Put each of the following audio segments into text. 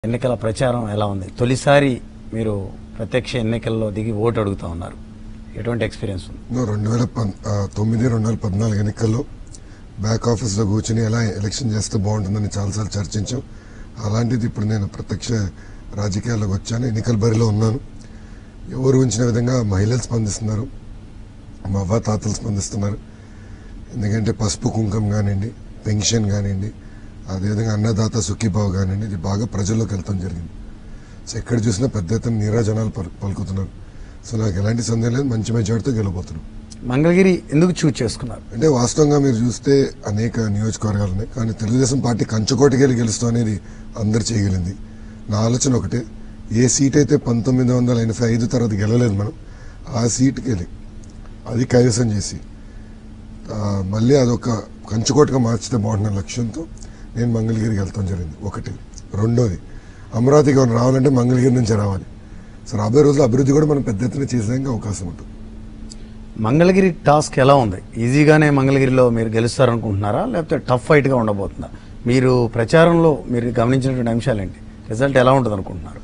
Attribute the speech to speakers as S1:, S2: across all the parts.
S1: ఎన్నికల ప్రచారం ఎలా ఉంది? తొలిసారి మీరు ప్రత్యక్ష ఎన్నికల్లో దిగి ఓటు అడుగుతా ఉన్నారు. ఎటువంటి ఎక్స్పీరియన్స్ ఉంది?
S2: 2014 ఎన్నికల్లో బ్యాక్ ఆఫీస్లో కూర్చొని ఎలా ఎలక్షన్ చేస్తే బాగుంటుందని చాలాసార్లు చర్చించాం. అలాంటిది ఇప్పుడు నేను ప్రత్యక్ష రాజకీయాల్లోకి వచ్చాను. ఎన్నికల బరిలో ఉన్నాను. ఎవరు ఉంచిన విధంగా మహిళలు స్పందిస్తున్నారు, మా అవ్వ తాతలు స్పందిస్తున్నారు. ఎందుకంటే పసుపు కుంకం కానివ్వండి, పెన్షన్ కానివ్వండి, అదేవిధంగా అన్నదాత సుఖీభావ్ కానివ్వండి, ఇది బాగా ప్రజల్లోకి వెళ్తాం జరిగింది. సో ఎక్కడ చూసినా పెద్ద ఎత్తున నీరాజనాలు పలుకుతున్నారు. సో నాకు ఎలాంటి సందేహం లేదు, మంచి మెజార్టీతో గెలవబోతున్నాం.
S1: మంగళగిరి ఎందుకు చూజ్ చేసుకున్నారు?
S2: అంటే వాస్తవంగా మీరు చూస్తే అనేక నియోజకవర్గాలు ఉన్నాయి, కానీ తెలుగుదేశం పార్టీ కంచుకోటకి వెళ్ళి గెలుస్తాం అనేది అందరు చేయగలిగింది. నా ఆలోచన ఒకటే, ఏ సీట్ అయితే 1985 తర్వాత గెలవలేదు మనం, ఆ సీట్కి వెళ్ళి అది కైవసం చేసి మళ్ళీ అదొక కంచుకోటగా మార్చితే బాగుంటున్న లక్ష్యంతో నేను మంగళగిరికి వెళ్తాం జరిగింది. ఒకటి. రెండోది, అమరావతికి ఏమైనా రావాలంటే మంగళగిరి నుంచే రావాలి. సో రాబోయే రోజుల్లో అభివృద్ధి కూడా మనం పెద్ద ఎత్తున చేసేందుకు అవకాశం ఉంటుంది.
S1: మంగళగిరి టాస్క్ ఎలా ఉంది? ఈజీగానే మంగళగిరిలో మీరు గెలుస్తారనుకుంటున్నారా, లేకపోతే టఫ్ ఫైట్గా ఉండబోతుందా? మీరు ప్రచారంలో మీరు గమనించినటువంటి అంశాలు ఏంటి? రిజల్ట్ ఎలా ఉంటుంది అనుకుంటున్నారు?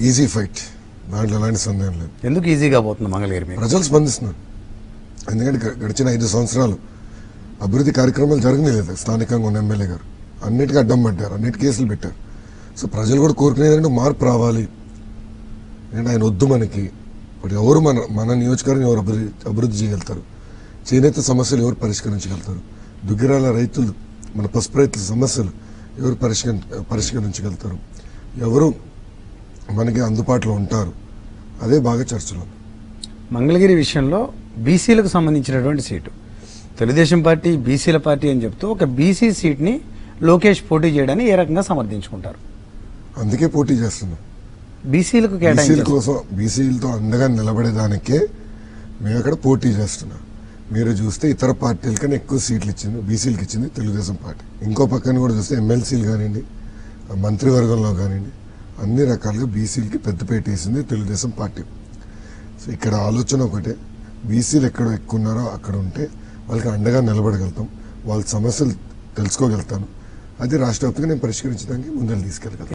S2: ఈజీ ఫైట్, దాంట్లో ఎలాంటి సందేహం లేదు.
S1: ఎందుకు ఈజీగా పోతుంది మంగళగిరి?
S2: ప్రజలు స్పందిస్తున్నారు. ఎందుకంటే గడిచిన 5 సంవత్సరాలు అభివృద్ధి కార్యక్రమాలు జరగలేదు. స్థానికంగా ఉన్న ఎమ్మెల్యే గారు అన్నిటికీ అడ్డం పడ్డారు, అన్నిటి కేసులు పెట్టారు. సో ప్రజలు కూడా కోరుకునేది ఏంటంటే మార్పు రావాలి, ఎందుకంటే ఆయన వద్దు మనకి. ఇప్పుడు ఎవరు మన నియోజకవర్గం ఎవరు అభివృద్ధి చేయగలుగుతారు? చేనేత సమస్యలు ఎవరు పరిష్కరించగలుగుతారు? దుగ్గిరాల రైతులు, మన పసుపు రైతుల సమస్యలు ఎవరు పరిష్కరించగలుగుతారు? ఎవరు మనకి అందుబాటులో ఉంటారు? అదే బాగా చర్చలో.
S1: మంగళగిరి విషయంలో బీసీలకు సంబంధించినటువంటి సీటు, తెలుగుదేశం పార్టీ బీసీల పార్టీ అని చెప్తూ ఒక బీసీ సీట్ని లోకేష్ పోటీ చేయడాన్ని ఏ రకంగా సమర్థించుకుంటారు?
S2: అందుకే పోటీ చేస్తున్నాం.
S1: బీసీలకు
S2: బీసీల కోసం, బీసీలతో అండగా నిలబడేదానికే మేము అక్కడ పోటీ చేస్తున్నాం. మీరు చూస్తే ఇతర పార్టీల కన్నా ఎక్కువ సీట్లు ఇచ్చింది బీసీలకు ఇచ్చింది తెలుగుదేశం పార్టీ. ఇంకో పక్కన కూడా చూస్తే ఎమ్మెల్సీలు కానివ్వండి, మంత్రివర్గంలో కానివ్వండి, అన్ని రకాలుగా బీసీలకి పెద్దపేట వేసింది తెలుగుదేశం పార్టీ. సో ఇక్కడ ఆలోచన ఒకటే, బీసీలు ఎక్కడ ఎక్కువ ఉన్నారో అక్కడ ఉంటే వాళ్ళకి అండగా నిలబడగలుగుతాం, వాళ్ళ సమస్యలు తెలుసుకోగలుగుతాను. అది రాష్ట్ర వ్యాప్తంగా నేను పరిష్కరించడానికి ముందర తీసుకెళ్ళగలుగుతాను.